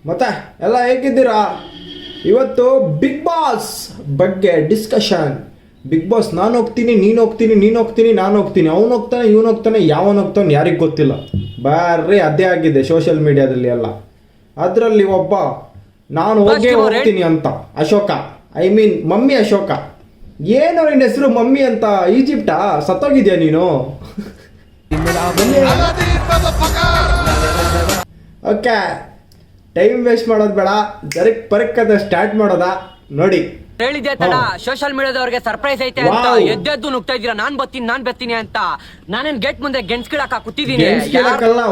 ಮತ್ತೆ ಎಲ್ಲ ಹೇಗಿದ್ದೀರಾ? ಇವತ್ತು ಬಿಗ್ ಬಾಸ್ ಬಗ್ಗೆ ಡಿಸ್ಕಷನ್. ಬಿಗ್ ಬಾಸ್ ನಾನು ಹೋಗ್ತೀನಿ, ನೀನು ಹೋಗ್ತೀನಿ, ನೀನು ಹೋಗ್ತೀನಿ, ನಾನು ಹೋಗ್ತೀನಿ, ಅವನು ಹೋಗ್ತಾನೆ, ಇವನು ಹೋಗ್ತಾನೆ, ಯಾವನು ಹೋಗ್ತಾನೆ ಯಾರಿಗೆ ಗೊತ್ತಿಲ್ಲ. ಬಾರಿ ಅದೇ ಆಗಿದೆ ಸೋಷಿಯಲ್ ಮೀಡಿಯಾದಲ್ಲಿ ಎಲ್ಲ. ಅದರಲ್ಲಿ ಒಬ್ಬ ನಾನು ಹೋಗ್ತೀನಿ ಅಂತ Ashoka, I mean mummy Ashoka. ಏನು ನಿನ್ನ ಹೆಸರು ಮಮ್ಮಿ ಅಂತ? ಈಜಿಪ್ಟಾ? ಸತ್ತೋಗಿದ್ಯಾ ನೀನು? ಓಕೆ, ಟೈಮ್ ವೇಸ್ಟ್ ಮಾಡೋದು ಬೇಡ, ಪರಕ್ಕದ ಸ್ಟಾರ್ಟ್ ಮಾಡೋದಾ? ನೋಡಿ ಹೇಳಿದ್ದೆ ತಡ ಸೋಷಿಯಲ್ ಮೀಡಿಯಾದವ್ರಿಗೆ ಸರ್ಪ್ರೈಸ್ ಐತೆ ಅಂತ ಎದ್ದೆದ್ದು ನುಗ್ತಾ ಇದ್ದೀರಾ. ನಾನ್ ಬರ್ತೀನಿ ಅಂತ. ನಾನೇನ್ ಗೇಟ್ ಮುಂದೆ ಗೆಣಸ್ ಕಿಳಕ ಕೂತಿದ್ದೀನಿ.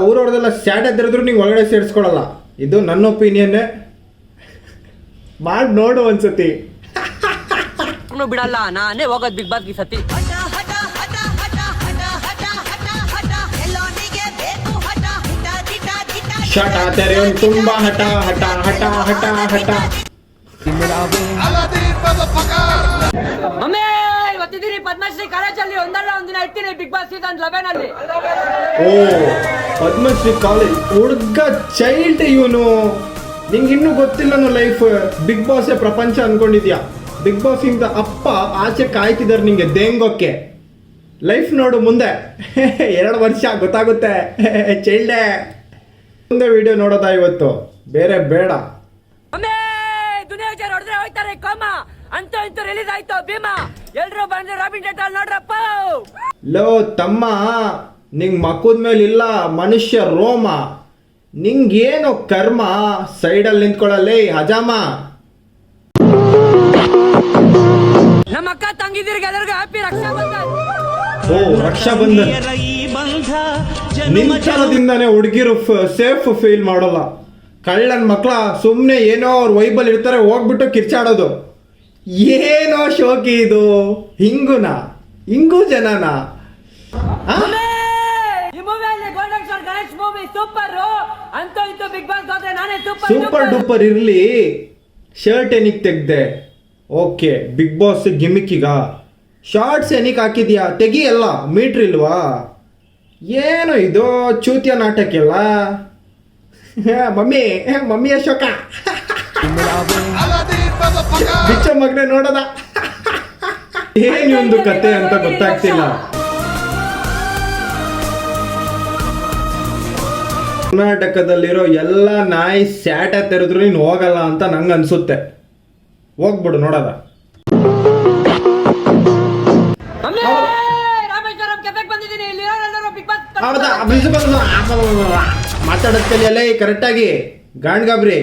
ಊರವ್ರದೆಲ್ಲ ಸ್ಯಾಡ್ ಎದ್ರಿದ್ರು ನೀವು ಒಳಗಡೆ ಸೇರಿಸ್ಕೊಳಲ್ಲ. ಇದು ನನ್ನ ಒಪಿನಿಯನ್. ಮಾಡಿ ನೋಡು ಒಂದ್ಸತಿ. ಬಿಡಲ್ಲ, ನಾನೇ ಹೋಗೋದ್ ಬಿಗ್ ಬಾಸ್ ಈ ಸತಿ. ಶಟ್ ಆತಾರೆ ತುಂಬಾ ಹಠ ಹಠ ಹಠ ಹಠ ಹಠ. ಮಮ್ಮಿ ಇವತ್ತಿದ್ದೀನಿ ಪದ್ಮಶ್ರೀ ಕಾಲೇಜಲ್ಲಿ. ಒಂದಲ್ಲ ಒಂದಿನ ಇರ್ತೀನಿ ಬಿಗ್ ಬಾಸ್ ಸೀಸನ್ 11 ಅಲ್ಲಿ. ಓ, ಪದ್ಮಶ್ರೀ ಕಾಲೇಜ್ ಹುಡುಗ ಚೈಲ್ಡ್ ಇವನು. ನಿಂಗೆ ಇನ್ನೂ ಗೊತ್ತಿಲ್ಲ ಲೈಫ್. ಬಿಗ್ ಬಾಸ್ ಪ್ರಪಂಚ ಅನ್ಕೊಂಡಿದ್ಯಾ? ಬಿಗ್ ಬಾಸ್ ಇಂದ ಅಪ್ಪ ಆಚೆ ಕಾಯ್ತಿದ್ದಾರೆ ನಿಂಗೆ ದೇಂಗೋಕ್ಕೆ. ಲೈಫ್ ನೋಡು ಮುಂದೆ. 2 ವರ್ಷ ಗೊತ್ತಾಗುತ್ತೆ. ಚೈಲ್ಡೇ ಮುಂದೆ ವಿಡಿಯೋ ನೋಡೋದಾ ಇವತ್ತು? ಬೇರೆ ಬೇಡ. ದುನಿಯಾ ವಿಚಾರ ಹೊಡೆದ್ರೆ ಹೋಯ್ತಾರೆ ಕೋಮ. ಅಂತೂ ಇಂತೂ ರಿಲೀಸ್ ಆಯ್ತು ಭೀಮಾ. ಎಲ್ರು ಬಂದ್ರೆ ರಾಬಿನ್ ಟೇಟಲ್ ನೋಡ್ರಪ್ಪ. ಲೋ ತಮ್ಮ, ನಿಂಗ್ ಮಕ್ಕದ ಮೇಲೆ ಇಲ್ಲ ಮನುಷ್ಯ ರೋಮ. ನಿಂಗೇನು ಕರ್ಮ? ಸೈಡಲ್ಲಿ ನಿಂತ್ಕೊಳ್ಳಲ್ಲಿ ಹಜಾಮ. ನಮ್ಮ ಅಕ್ಕ ತಂಗಿದಿರಿಗೆ ಎಲ್ಲರಿಗೂ ಹ್ಯಾಪಿ ರಕ್ಷಾ ಬಂಧನ್. ಓ, ರಕ್ಷಾ ಬಂಧನ್. ನಿಂತನದಿಂದಾನೆ ಹುಡುಗಿರು ಸೇಫ್ ಫೀಲ್ ಮಾಡೋಲ್ಲ. ಕಳ್ಳನ್ ಮಕ್ಳ ಸುಮ್ಮನೆ ಏನೋ ಅವ್ರ ವೈಬಲ್ ಇರ್ತಾರೆ, ಹೋಗ್ಬಿಟ್ಟು ಕಿರ್ಚಾಡೋದು. ಏನೋ ಶೋಕಿ ಇದು. ಹಿಂಗೂ ಜನನ. ಸೂಪರ್ ಡೂಪರ್ ಇರ್ಲಿ, ಶರ್ಟ್ ಏನಕ್ಕೆ ತೆಗ್ದೆ? ಓಕೆ, ಬಿಗ್ ಬಾಸ್ ಗಿಮಿಕ್ಕಿಗ ಶಾರ್ಟ್ಸ್ ಏನಕ್ಕೆ ಹಾಕಿದ್ಯಾ? ತೆಗಿಯಲ್ಲ, ಮೀಟ್ರ್ ಇಲ್ವಾ? ಏನು ಇದು ಚೂತಿಯ ನಾಟಕ್ಕೆಲ್ಲ? ಮಮ್ಮಿ ಅಶೋಕ ಬಿಚ್ಚ ಮಗನೆ ನೋಡದ. ಏನೊಂದು ಕತೆ ಅಂತ ಗೊತ್ತಾಗ್ತಿಲ್ಲ. ಕರ್ನಾಟಕದಲ್ಲಿರೋ ಎಲ್ಲ ನಾಯಿ ಸ್ಯಾಟ ತೆರೆದ್ರು ನೀನು ಹೋಗಲ್ಲ ಅಂತ ನಂಗೆ ಅನ್ಸುತ್ತೆ. ಹೋಗ್ಬಿಡು ನೋಡದ. ಮಾತಾಡೋದ್ ಕಲಿಯಲ್ಲ ಕರೆಕ್ಟಾಗಿ. ಗಾಂಡ್ಗಾಬ್ರಿ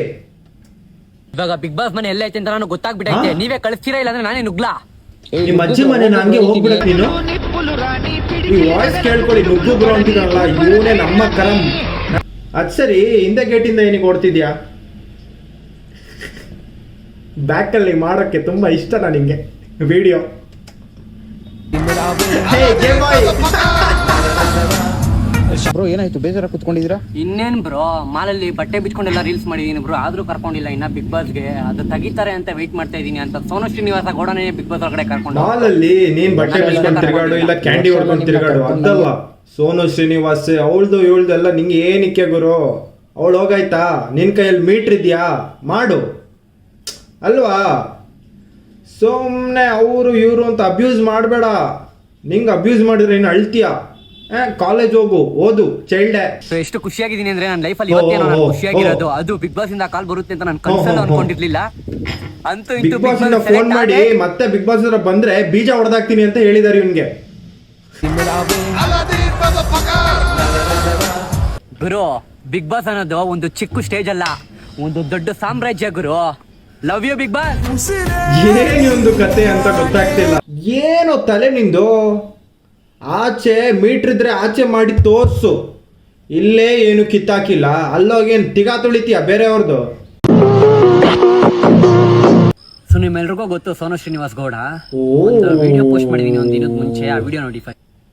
ಇವಾಗ ಬಿಗ್ ಬಾಸ್ ಮನೆ ಎಲ್ಲ ಐತೆ ಅಂತ ನಾನು ಗೊತ್ತಾಗ್ಬಿಟ್ಟೈತೆ. ನೀವೇ ಕಳಿಸ್ತೀರಾ ಇಲ್ಲ ಅಂದ್ರೆ ನಾನೇ ನುಗ್ಲಾ? ನಿಮ್ಮ ಅಜ್ಜಿ ಮನೆ ಹಂಗೆ ಹೋಗ್ಬಿಡಕ್ ನೀನು. ಈ ವಾಯ್ಸ್ ಕೇಳ್ಕೊಳ್ಳಿ, ನುಗ್ಗು ಬ್ರೋ ಅಂತಿದ್ರಲ್ಲ, ಇವನೇ ನಮ್ಮ ಕರಂ. ಅದ್ ಸರಿ, ಹಿಂದೆ ಗೇಟಿಂದ ಏನಕ್ಕೆ ಓಡ್ತಿದ್ಯಾ? ಬ್ಯಾಕಲ್ಲಿ ಮಾಡೋಕ್ಕೆ ತುಂಬಾ ಇಷ್ಟ ನಿಂಗೆ ವಿಡಿಯೋ. ಬ್ರೋ ಏನಾಯ್ತು, ಬೇಜಾರ ಕುತ್ಕೊಂಡಿದ್ದೀರಾ? ಇನ್ನೇನ್ ಬ್ರೋ, ಮಾಲಲ್ಲಿ ಬಟ್ಟೆ ಬಿಚ್ಕೊಂಡೆಲ್ಲ ರೀಲ್ಸ್ ಮಾಡಿದೀನಿ ಬ್ರೋ, ಆದ್ರೂ ಕರ್ಕೊಂಡಿಲ್ಲ ಇನ್ನ ಬಿಗ್ ಬಾಸ್ಗೆ. ಅದು ತೆಗಿತಾರೆ ಅಂತ ವೆಯ್ಟ್ ಮಾಡ್ತಾ ಇದೀನಿ ಅಂತ. ಸೋನು ಶ್ರೀನಿವಾಸ ಗೌಡನೇ ಬಿಗ್ ಬಾಸ್ ಒಳಗಡೆ ಕರ್ಕೊಂಡು. ಮಾಲಲ್ಲಿ ನೀನ್ ಬಟ್ಟೆ ಬಿಚ್ಕೊಂಡು ತಿರ್ಗಾಡು, ಇಲ್ಲ ಕ್ಯಾಂಡಿ ಹೊಡ್ಕೊಂಡು ತಿರ್ಗಾಡು ಅದಲ್ಲ. ಸೋನು ಶ್ರೀನಿವಾಸ್ ಅವಳ್ದು ಇವಳ್ದು ಎಲ್ಲ ನಿಂಗೆ ಏನಕ್ಕೆ ಗುರು? ಅವಳು ಹೋಗಾಯ್ತಾ? ನಿನ್ ಕೈಯಲ್ಲಿ ಮೀಟ್ರ್ ಇದ್ಯಾ? ಮಾಡು ಅಲ್ವಾ? ಸುಮ್ಮನೆ ಅವರು ಇವರು ಅಂತ ಅಬ್ಯೂಸ್ ಮಾಡಬೇಡ. ನಿಂಗೆ ಅಬ್ಯೂಸ್ ಮಾಡಿದ್ರೆ ಇನ್ನು ಅಳ್ತೀಯ. ಕಾಲೇಜ್ ಹೋಗು, ಓದು, ಚೈಲ್ಡೇ. ಎಷ್ಟು ಖುಷಿಯಾಗಿದ್ದೀನಿ ಅಂದ್ರೆ ನನ್ನ ಲೈಫಲ್ಲಿ ಇವತ್ತೇನೋ ನಾನು ಖುಷಿಯಾಗಿರೋದು. ಅದು ಬಿಗ್ ಬಾಸ್ ಇಂದ ಕಾಲ್ ಬರುತ್ತೆ ಅಂತ ನಾನು ಕನ್ಸಲ್ಲಿ ಅನ್ಕೊಂಡಿರ್ಲಿಲ್ಲ. ಅಂತೂ ಬಿಗ್ ಬಾಸ್ ಇಂದ ಫೋನ್ ಮಾಡಿ ಮತ್ತೆ ಬಿಗ್ ಬಾಸ್ ಬಂದ್ರೆ ಬೀಜ ಹೊಡೆದಾಕ್ತೀನಿ ಅಂತ ಹೇಳಿದಾರೆ ಇವನ್ಗೆ. ಗುರು, ಬಿಗ್ ಬಾಸ್ ಅನ್ನೋದು ಒಂದು ಚಿಕ್ಕ ಸ್ಟೇಜ್ ಅಲ್ಲ, ಒಂದು ದೊಡ್ಡ ಸಾಮ್ರಾಜ್ಯ ಗುರು. Love you big boss. ಏನೊಂದು ಕತೆ ಅಂತ ಗೊತ್ತಾಗ್ತಿಲ್ಲ. ಏನೋ ತಲೆ ನಿಂದು. ಆಚೆ ಮೀಟ್ರ್ ಇದ್ರೆ ಆಚೆ ಮಾಡಿ ತೋರ್ಸು. ಇಲ್ಲೇ ಏನು ಕಿತ್ತಾಕಿಲ್ಲ, ಅಲ್ಲೋಗೇನು ತಿಗಾ ತುಳಿತೀಯ ಬೇರೆಯವ್ರದ್ದು. ಸೊ ನಿಮ್ಮೆಲ್ರಿಗೂ ಗೊತ್ತು ಸೋನು ಶ್ರೀನಿವಾಸ್ ಗೌಡ. ಒಂದು ವಿಡಿಯೋ ಪೋಸ್ಟ್ ಮಾಡಿದೀನಿ ಒಂದ್ ದಿನದ ಮುಂಚೆ. ಆ ವಿಡಿಯೋ ನೋಡಿ.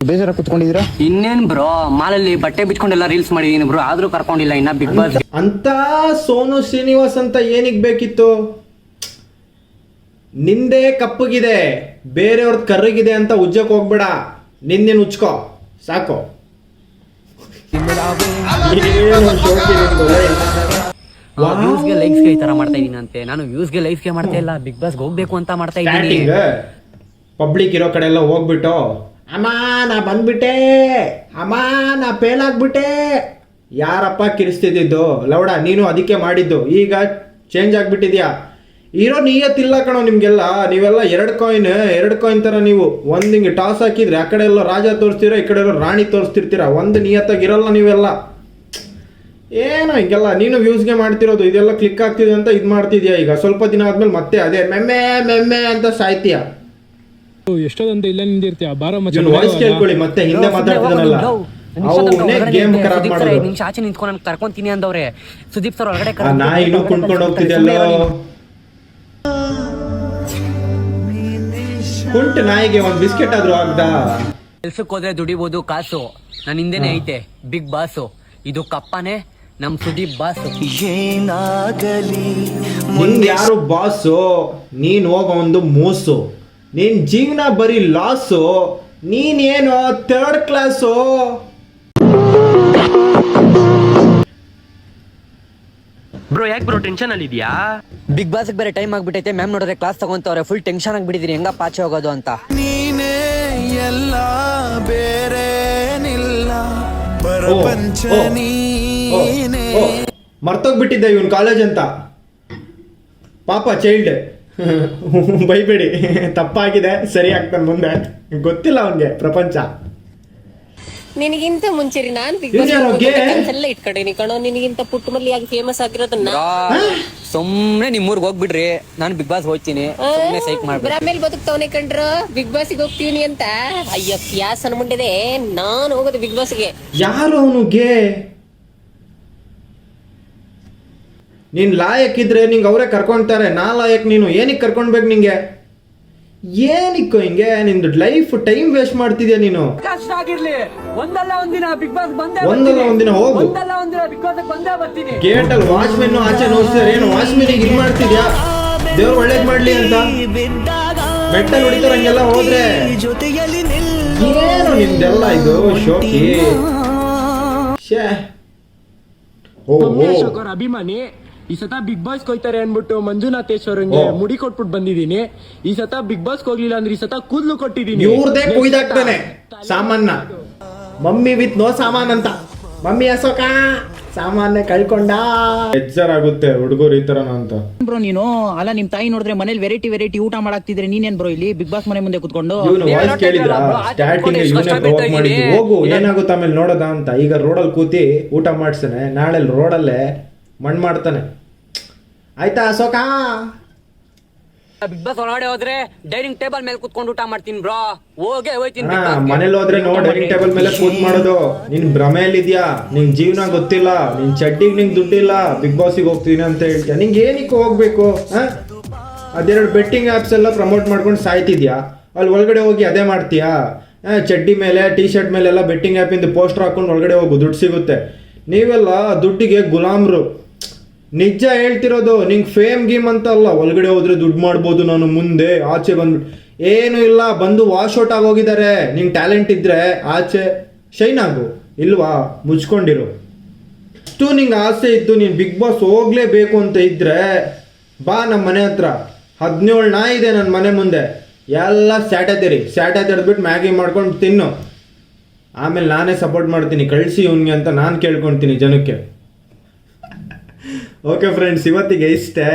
ಬೇಜಾರ ಕುತ್ಕೊಂಡಿದ್ದೀರಾ? ಇನ್ನೇನ್ ಬ್ರೋ, ಮಾಲಲ್ಲಿ ಬಟ್ಟೆ ಬಿಚ್ಕೊಂಡೆಲ್ಲ ರೀಲ್ಸ್ ಮಾಡಿದೀನಿ ಬ್ರೋ, ಆದ್ರೂ ಕರ್ಕೊಂಡಿಲ್ಲ ಇನ್ನ ಬಿಗ್ ಬಾಸ್ ಅಂತ. ಸೋನು ಶ್ರೀನಿವಾಸ್ ಅಂತ ಏನಿಗೆ ಬೇಕಿತ್ತು? ನಿಂದೇ ಕಪ್ಪಗಿದೆ, ಬೇರೆಯವ್ರದ್ದು ಕರ್ರಗಿದೆ ಅಂತ ಉಜ್ಜಕ್ ಹೋಗ್ಬೇಡ. ನಿಂದೇನು ಉಚ್ಕೋ ಸಾಕು. ವ್ಯೂಸ್ಗೆ ಲೈಕ್ಸ್ಗೆ ಈ ತರ ಮಾಡ್ತಾ ಇದೀನಿ ಅಂತೆ. ನಾನು ವ್ಯೂಸ್ಗೆ ಲೈಕ್ಸ್ಗೆ ಮಾಡ್ತಾ ಇಲ್ಲ, ಬಿಗ್ ಬಾಸ್ಗೆ ಹೋಗ್ಬೇಕು ಅಂತ ಮಾಡ್ತಾ ಇದ್ದೀನಿ. ಪಬ್ಲಿಕ್ ಇರೋ ಕಡೆ ಎಲ್ಲ ಹೋಗ್ಬಿಟ್ಟು ಅಮ್ಮ ನಾ ಬಂದ್ಬಿಟ್ಟೆ, ಅಮ್ಮ ನಾ ಫೇಲ್ ಆಗ್ಬಿಟ್ಟೆ, ಯಾರಪ್ಪ ಕಿರಿಸ್ತಿದ್ದು ಲೌಡ ನೀನು ಅದಕ್ಕೆ ಮಾಡಿದ್ದು. ಈಗ ಚೇಂಜ್ ಆಗ್ಬಿಟ್ಟಿದ್ಯಾ. ಇರೋ ನಿಯತ್ತಿಲ್ಲ ಕಣೋ ನಿಮ್ಗೆಲ್ಲ. ನೀವೆಲ್ಲ ಎರಡು ಕಾಯಿನ್ ತರ ನೀವು ಒಂದ್ ಹಿಂಗೆ ಟಾಸ್ ಹಾಕಿದ್ರೆ ಆ ಕಡೆ ಎಲ್ಲ ರಾಜ ತೋರಿಸ್ತೀರ, ಈ ಕಡೆ ಎಲ್ಲ ರಾಣಿ ತೋರಿಸ್ತಿರ್ತೀರ. ಒಂದು ನಿಯತ್ತಾಗಿರಲ್ಲ ನೀವೆಲ್ಲ. ಏನೋ ಹಿಂಗೆಲ್ಲ ನೀನು ವ್ಯೂಸ್ಗೆ ಮಾಡ್ತಿರೋದು, ಇದೆಲ್ಲ ಕ್ಲಿಕ್ ಆಗ್ತಿದೆ ಅಂತ ಇದು ಮಾಡ್ತಿದ್ಯಾ. ಈಗ ಸ್ವಲ್ಪ ದಿನ ಆದ್ಮೇಲೆ ಮತ್ತೆ ಅದೇ ಮೆಮ್ಮೆ ಮೆಮ್ಮೆ ಅಂತ ಸಾಯ್ತೀಯ. ಎಷ್ಟೊಂದು ಇಲ್ಲ ನಿಂದಿರ್ತೀಯ ಬಾರೋ ವಾಯ್ಸ್ ಕೇಳ್ಕೊಳ್ಳಿ, ಮತ್ತೆ ಹಿಂದೆ ಮಾತಾಡ್ತಿದ್ದಾನಲ್ಲ ಅವನೇ ಗೇಮ್ ಖರಾಬ್ ಮಾಡೋದು. ನಿಮಿಷ ಆಚೆ ನಿಂತ್ಕೊಂಡು ನಾನು ಕರ್ಕೊಂತೀನಿ ಅಂದವ್ರೆ. ಸುದೀಪ್ ಸರ್ ಒಳಗಡೆ ನಾ ಇನ್ನೂ ಕುಣ್ಕೊಂಡು ಹೋಗ್ತಿದ್ದೆಲ್ಲೋ. ಕುಂಟು ನಾಯಿಗೆ ಒಂದ್ ಬಿಸ್ಕೆಟ್ ಆದ್ರೂ ಆಗ್ದ. ಕೆಲ್ಸಕ್ಕೆ ಹೋದ್ರೆ ದುಡಿಬಹುದು ಕಾಸು. ನನ್ನ ಹಿಂದೆನೆ ಐತೆ ಬಿಗ್ ಬಾಸು. ಇದು ಕಪ್ಪನೆ ನಮ್ ಸುದೀಪ್ ಬಾಸು. ನಿಂಗ್ ಯಾರು ಬಾಸು? ನೀನ್ ಹೋಗ ಒಂದು ಮೂಸು. ನಿನ್ ಜೀವನ ಬರೀ ಲಾಸು. ನೀನೇನು ಥರ್ಡ್ ಕ್ಲಾಸು. ಬ್ರೋ ಯಾಕೆ ಬ್ರೋ ಟೆನ್ಷನ್ ಅಲ್ಲಿ ಇದೆಯಾ? ಬಿಗ್ ಬಾಸ್ ಬೇರೆ ಟೈಮ್ ಆಗ್ಬಿಟ್ಟೈತೆ. ಮ್ಯಾಮ್ ನೋಡಿದ್ರೆ ಕ್ಲಾಸ್ ತಗೊಂತವ್ರೆ. ಫುಲ್ ಟೆನ್ಷನ್ ಆಗ್ಬಿಟ್ಟಿದೀನಿ, ಹೆಂಗ ಪಾಚೆ ಹೋಗೋದು ಅಂತ. ನೀನೇ ಎಲ್ಲ ಬೇರೇನಿಲ್ಲ ಪ್ರಪಂಚ ನೀನೇ. ಮರ್ತೋಗ್ಬಿಟ್ಟಿದ್ದೆ ಇವನ್ ಕಾಲೇಜ್ ಅಂತ. ಪಾಪ ಚೈಲ್ಡ್ ಬೈಬೇಡಿ, ತಪ್ಪಾಗಿದೆ, ಸರಿ ಆಗ್ತಾನೆ ಮುಂದೆ. ಗೊತ್ತಿಲ್ಲ ಅವನ್ಗೆ ಪ್ರಪಂಚ. ನಿನಗಿಂತ ಮುಂಚೆ ನಾನು ಬಿಗ್ ಇವ್ನ್ಯಾರೋ gay? ಬಾಸ್ ಎಲ್ಲ ಇಟ್ಕೊಂಡೇನಿ ಕಣೋ. ನಿನಗಿಂತ ಪುಟ್ಟ ಮಲ್ಲಿಯಾಗಿ ಫೇಮಸ್ ಆಗಿರೋದನ್ನ ಸುಮ್ನೆ ನಿಮ್ಮೂರ್ಗ್ ಹೋಗ್ಬಿಡ್ರಿ, ನಾನು ಬಿಗ್ ಬಾಸ್ ಹೋಗ್ತೀನಿ. ಸುಮ್ನೆ ಸೈಕ್ ಮಾಡ್ಬಿಡ್ರಿ. ಆಮೇಲೆ ಬದುಕ್ತವನೆ ಕಂಡ್ರ ಬಿಗ್ ಬಾಸ್ಗೆ ಹೋಗ್ತೀವಿ ಅಂತ. ಅಯ್ಯ ಪ್ಯಾಸ್ ಅನ್ಕೊಂಡಿದೆ ನಾನು ಹೋಗೋದು ಬಿಗ್ ಬಾಸ್ಗೆ. ಯಾರು ಅವನುಗೆ? ನೀನ್ ಲಾಯಕ್ ಇದ್ರೆ ನಿಂಗೆ ಅವರೇ ಕರ್ಕೊಂತಾರೆ. ನಾ ಲಾಯಕ್, ನೀನು ಏನಕ್ಕೆ ಕರ್ಕೊಂಡ್ಬೇಕು? ನಿಂಗೆ ಏನಿಕ್ಕೋ ಹಿಂಗೆ ನಿಂದು ಲೈಫ್ ಟೈಮ್ ವೇಸ್ಟ್ ಮಾಡ್ತಿದ್ಯಾ ನೀನು. ಕಷ್ಟ ಆಗಿರ್ಲಿ, ಒಂದಲ್ಲ ಒಂದಿನ ಬಿಗ್ ಬಾಸ್ ಬಂದೇ ಒಂದಲ್ಲ ಒಂದಿನ ಹೋಗು. ಒಂದಲ್ಲ ಒಂದಿನ ಬಿಗ್ ಬಾಸ್ ಬಂದೇ ಬರ್ತೀನಿ. ಗೇಟ್ ಅಲ್ಲಿ ವಾಚ್ಮೆನ್ ಆಚೆ ನೋಡ್ತಿದಾರೆ. ಏನು ವಾಚ್ಮೆನ್ ಇದು ಮಾಡ್ತಿದ್ಯಾ? ದೇವ್ರು ಒಳ್ಳೇದ್ ಮಾಡ್ಲಿ ಅಂತ ಮೆಟ್ಟಲ್ ಹೊಡಿತಾರ ಹಂಗೆಲ್ಲ ಹೋದ್ರೆ. ಏನು ನಿಮ್ದೆಲ್ಲ ಇದು ಶೋಕಿ. ಶೇ ಓ ಅವ್ರ ಅಭಿಮಾನಿ. ಈ ಸತ ಬಿಗ್ ಬಾಸ್ ಹೋಯ್ತಾರೆ ಅನ್ಬಿಟ್ಟು ಮಂಜುನಾಥೇಶ್ವರಂಗೆ ಮುಡಿ ಕೊಟ್ಬಿಟ್ಟು ಬಂದಿದೀನಿ. ಈ ಸತ ಬಿಗ್ ಬಾಸ್ ಹೋಗ್ಲಿಲ್ಲ ಅಂದ್ರೆ ಈ ಸತ ಕೂದ್ಲು ಕೊಟ್ಟಿದೀನಿ. ಇವ್ರದೇ ಕೊಯ್ದಾಕ್ತಾನೆ ಸಾಮಾನ. ಮಮ್ಮಿ ವಿತ್ ನೋ ಸಾಮಾನ್ ಅಂತ. ಮಮ್ಮಿ ಅಶೋಕ ಸಾಮಾನ್ಯ ಕಳ್ಕೊಂಡ. ಎಚ್ಚರಾಗುತ್ತೆ ಹುಡುಗರು ಈ ತರನ ಅಂತ. ಬ್ರೋ ನೀನು ಅಲ್ಲ ನಿಮ್ ತಾಯಿ ನೋಡಿದ್ರೆ ಮನೇಲಿ ವೆರೈಟಿ ಊಟ ಮಾಡಾಕ್ತಿದ್ರೆ ನೀನೇನ್ ಬ್ರೋ ಇಲ್ಲಿ ಬಿಗ್ ಬಾಸ್ ಮನೆ ಮುಂದೆ ಕುತ್ಕೊಂಡು? ಇವನು ವಾಯ್ಸ್ ಕೇಳಿದ್ರ ಸ್ಟಾರ್ಟಿಂಗ್ ಇವನೇ ಪ್ರವೋಕ್ ಮಾಡಿದ್ದು. ಹೋಗು ಏನಾಗುತ್ತೆ ಆಮೇಲೆ ನೋಡೋದ ಅಂತ. ಈಗ ರೋಡಲ್ಲಿ ಕೂತಿ ಊಟ ಮಾಡ್ತಾನೆ, ನಾಳೆ ರೋಡಲ್ಲೇ ಮಣ್ಣು ಮಾಡ್ತಾನೆ. ಆಯ್ತಾ ಅಶೋಕ? ಬಿಗ್ ಬಾಸ್ ಒಳಗಡೆ ಹೋದ್ರೆ ಡೈನಿಂಗ್ ಟೇಬಲ್ ಮೇಲೆ ಕುತ್ಕೊಂಡು ಊಟ ಮಾಡ್ತೀನಿ ಬ್ರೋ. ಹೋಯ್ತೀನಿ. ಮನೇಲಿ ಹೋದ್ರೆ ನೋ ಡೈನಿಂಗ್ ಟೇಬಲ್ ಮೇಲೆ ಕೂತ್ ಮಾಡೋದು. ನೀನ್ ಭ್ರಮೆಯಲ್ಲಿದ್ಯಾ? ನಿನ್ ಜೀವನ ಗೊತ್ತಿಲ್ಲ, ನಿನ್ ಚಡ್ಡಿಗೆ ನಿಂಗೆ ದುಡ್ಡಿಲ್ಲ, ಬಿಗ್ ಬಾಸಿಗೆ ಹೋಗ್ತೀನಿ ಅಂತ ಹೇಳ್ತೀಯ. ನಿಂಗೆ ಏನಕ್ಕೆ ಹೋಗ್ಬೇಕು? ಅದೆರಡು ಬೆಟ್ಟಿಂಗ್ ಆ್ಯಪ್ಸ್ ಎಲ್ಲ ಪ್ರಮೋಟ್ ಮಾಡ್ಕೊಂಡು ಸಾಯ್ತಿದ್ಯಾ. ಅಲ್ಲಿ ಒಳಗಡೆ ಹೋಗಿ ಅದೇ ಮಾಡ್ತೀಯಾ? ಚಡ್ಡಿ ಮೇಲೆ ಟಿ ಶರ್ಟ್ ಮೇಲೆಲ್ಲ ಬೆಟ್ಟಿಂಗ್ ಆ್ಯಪಿಂದ ಪೋಸ್ಟರ್ ಹಾಕೊಂಡು ಒಳಗಡೆ ಹೋಗು, ದುಡ್ಡು ಸಿಗುತ್ತೆ. ನೀವೆಲ್ಲ ದುಡ್ಡಿಗೆ ಗುಲಾಮ್ರು. ನಿಜ ಹೇಳ್ತಿರೋದು. ನಿಂಗೆ ಫೇಮ್ ಗೇಮ್ ಅಂತ ಅಲ್ಲ. ಒಳಗಡೆ ಹೋದ್ರೆ ದುಡ್ಡು ಮಾಡ್ಬೋದು ನಾನು ಮುಂದೆ, ಆಚೆ ಬಂದ್ಬಿಟ್ಟು ಏನು ಇಲ್ಲ. ಬಂದು ವಾಶ್ ಔಟ್ ಆಗೋಗಿದ್ದಾರೆ. ನಿಂಗೆ ಟ್ಯಾಲೆಂಟ್ ಇದ್ರೆ ಆಚೆ ಶೈನ್ ಆಗು. ಇಲ್ವಾ ಮುಚ್ಕೊಂಡಿರು. ಅಷ್ಟು ನಿಂಗೆ ಆಸೆ ಇತ್ತು ನೀನು ಬಿಗ್ ಬಾಸ್ ಹೋಗ್ಲೇಬೇಕು ಅಂತ ಇದ್ರೆ ಬಾ ನಮ್ಮ ಮನೆ ಹತ್ರ. 17 ನಾಯಿ ಇದೆ ನನ್ನ ಮನೆ ಮುಂದೆ. ಎಲ್ಲ ಸ್ಯಾಟೆ ತೆರೆದ್ಬಿಟ್ಟು ಮ್ಯಾಗಿ ಮಾಡ್ಕೊಂಡು ತಿನ್ನು. ಆಮೇಲೆ ನಾನೇ ಸಪೋರ್ಟ್ ಮಾಡ್ತೀನಿ. ಕಳಿಸಿ ಇವನಿಗೆ ಅಂತ ನಾನು ಕೇಳ್ಕೊಳ್ತೀನಿ ಜನಕ್ಕೆ. ಓಕೆ ಫ್ರೆಂಡ್ಸ್, ಇವತ್ತಿಗೆ ಇಷ್ಟೇ.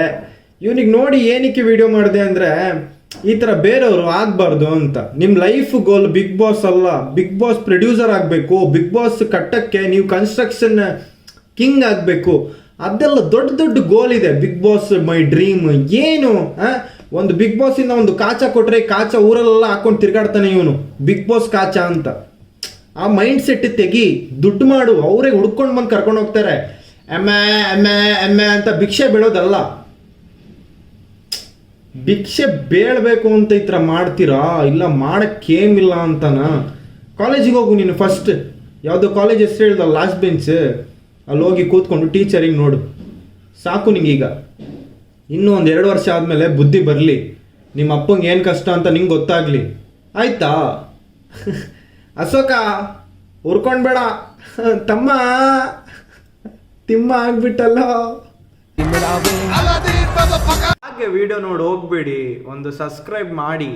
ಇವನಿಗೆ ನೋಡಿ ಏನಕ್ಕೆ ವಿಡಿಯೋ ಮಾಡಿದೆ ಅಂದರೆ ಈ ಥರ ಬೇರೆಯವರು ಆಗಬಾರ್ದು ಅಂತ. ನಿಮ್ಮ ಲೈಫ್ ಗೋಲ್ ಬಿಗ್ ಬಾಸ್ ಅಲ್ಲ, ಬಿಗ್ ಬಾಸ್ ಪ್ರೊಡ್ಯೂಸರ್ ಆಗಬೇಕು. ಬಿಗ್ ಬಾಸ್ ಕಟ್ಟಕ್ಕೆ ನೀವು ಕನ್ಸ್ಟ್ರಕ್ಷನ್ ಕಿಂಗ್ ಆಗಬೇಕು. ಅದೆಲ್ಲ ದೊಡ್ಡ ದೊಡ್ಡ ಗೋಲ್ ಇದೆ. ಬಿಗ್ ಬಾಸ್ ಮೈ ಡ್ರೀಮ್ ಏನು? ಒಂದು ಬಿಗ್ ಬಾಸಿಂದ ಒಂದು ಕಾಚ ಕೊಟ್ಟರೆ ಕಾಚ ಊರಲ್ಲೆಲ್ಲ ಹಾಕೊಂಡು ತಿರ್ಗಾಡ್ತಾನೆ ಇವನು, ಬಿಗ್ ಬಾಸ್ ಕಾಚ ಅಂತ. ಆ ಮೈಂಡ್ ಸೆಟ್ ತೆಗಿ, ದುಡ್ಡು ಮಾಡು. ಅವರೇ ಹುಡ್ಕೊಂಡು ಬಂದು ಕರ್ಕೊಂಡು ಹೋಗ್ತಾರೆ. ಎಮ್ಮೆ ಅಂತ ಭಿಕ್ಷೆ ಬೀಳೋದಲ್ಲ. ಭಿಕ್ಷೆ ಬೇಳಬೇಕು ಅಂತ ಈ ಥರ ಮಾಡ್ತೀರಾ? ಇಲ್ಲ ಮಾಡೋಕ್ಕೇನಿಲ್ಲ ಅಂತನ. ಕಾಲೇಜಿಗೆ ಹೋಗು ನೀನು ಫಸ್ಟ್. ಯಾವುದೋ ಕಾಲೇಜ್ ಹೆಸರು ಹೇಳ್ದಲ್ಲ, ಲಾಸ್ಟ್ ಬೆಂಚ್. ಅಲ್ಲಿ ಹೋಗಿ ಕೂತ್ಕೊಂಡು ಟೀಚರಿಂಗ್ ನೋಡು ಸಾಕು ನಿಂಗೀಗ. ಇನ್ನೂ ಒಂದು 2 ವರ್ಷ ಆದಮೇಲೆ ಬುದ್ಧಿ ಬರಲಿ. ನಿಮ್ಮ ಅಪ್ಪಂಗೆ ಏನು ಕಷ್ಟ ಅಂತ ನಿಂಗೆ ಗೊತ್ತಾಗಲಿ. ಆಯ್ತಾ? ಅಶೋಕ ಉರ್ಕೊಂಡ್ಬೇಡ ತಮ್ಮ. ತಿಮ್ಮ ಆಗ್ಬಿಟ್ಟಲ್ಲ. ಹಾಗೆ ವಿಡಿಯೋ ನೋಡಿ ಹೋಗ್ಬೇಡಿ, ಒಂದು ಸಬ್ಸ್ಕ್ರೈಬ್ ಮಾಡಿ.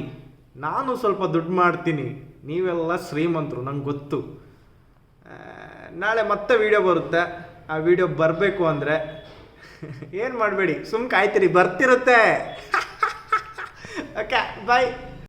ನಾನು ಸ್ವಲ್ಪ ದುಡ್ಡು ಮಾಡ್ತೀನಿ, ನೀವೆಲ್ಲ ಶ್ರೀಮಂತರು, ನಂಗೆ ಗೊತ್ತು. ನಾಳೆ ಮತ್ತೆ ವಿಡಿಯೋ ಬರುತ್ತೆ. ಆ ವಿಡಿಯೋ ಬರಬೇಕು ಅಂದರೆ ಏನು ಮಾಡಬೇಡಿ, ಸುಮ್ನೆ ಕಾಯ್ತೀರಿ, ಬರ್ತಿರುತ್ತೆ. Okay bye.